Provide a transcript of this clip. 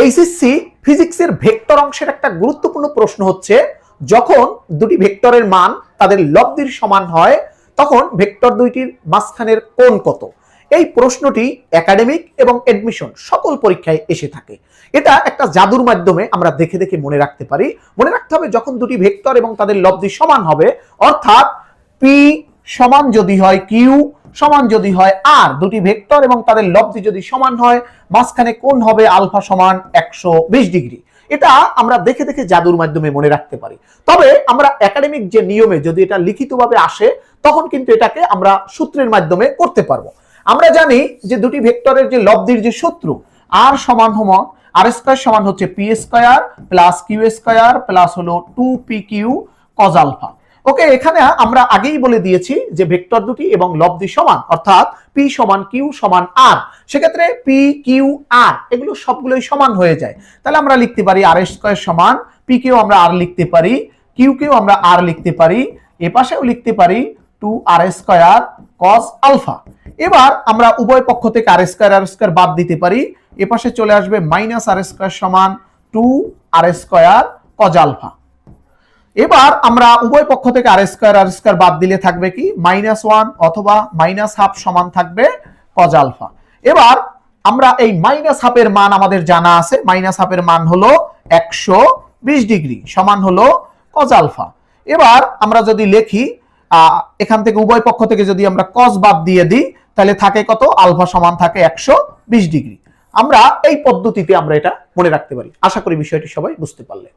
HSC ফিজিক্সের vector অংশের একটা গুরুত্বপূর্ণ প্রশ্ন হচ্ছে, যখন দুটি ভেক্টরের মান তাদের লব্ধির সমান হয় তখন ভেক্টর দুইটির মাঝখানের কোণ কত। এই প্রশ্নটি একাডেমিক এবং এডমিশন সকল পরীক্ষায় এসে থাকে। এটা একটা জাদুর মাধ্যমে আমরা দেখে দেখে মনে রাখতে পারি। মনে রাখতে হবে যখন দুটি ভেক্টর এবং তাদের লব্ধি সমান হবে, অর্থাৎ পি সমান যদি হয় কিউ সমান যদি হয় আর, দুটি ভেক্টর এবং তাদের লব্ধি যদি সমান হয়, মাঝখানে কোণ হবে আলফা সমান 120 ডিগ্রি। এটা আমরা দেখে দেখে জাদুর মাধ্যমে মনে রাখতে পারি। তবে আমরা একাডেমিক যে নিয়মে যদি এটা লিখিতভাবে আসে তখন কিন্তু এটাকে আমরা সূত্রের মাধ্যমে করতে পারবো। আমরা জানি যে দুটি ভেক্টরের যে লব্ধির যে সূত্র আর সমান আর স্কয়ার সমান হচ্ছে P square plus Q square plus হলো 2pq cos আলফা। ওকে, এখানে আমরা আগেই বলে দিয়েছি যে ভেক্টর দুটি এবং লব্ধি সমান, অর্থাৎ পি সমান কিউ সমান আর। সেক্ষেত্রে পি কিউ আর এগুলো সবগুলোই সমান হয়ে যায়। তাহলে আমরা লিখতে পারি আর স্কয়ার সমান পি কিউ আমরা আর লিখতে পারি, কিউ কিউ আমরা আর লিখতে পারি, এ পাশেও লিখতে পারি 2r স্কয়ার cos আলফা। এবার আমরা উভয় পক্ষ থেকে আর স্কয়ার বাদ দিতে পারি, এ পাশে চলে আসবে মাইনাস আর স্কয়ার সমান 2r স্কয়ার cos আলফা। এবার আমরা উভয় পক্ষ থেকে আর স্কয়ার বাদ দিলে থাকবে কি -1 অথবা -12 সমান থাকবে cos আলফা। এবার আমরা এই -12 এর মান আমাদের জানা আছে, -12 এর মান হলো 120 ডিগ্রি সমান হলো cos আলফা। এবার আমরা যদি লিখি এখান থেকে উভয় পক্ষ থেকে যদি আমরা cos বাদ দিয়ে দিই তাহলে থাকে কত, আলফা সমান থাকে 120 ডিগ্রি। আমরা এই পদ্ধতিতে আমরা এটা মনে রাখতে পারি। আশা করি বিষয়টি সবাই বুঝতে পারলে।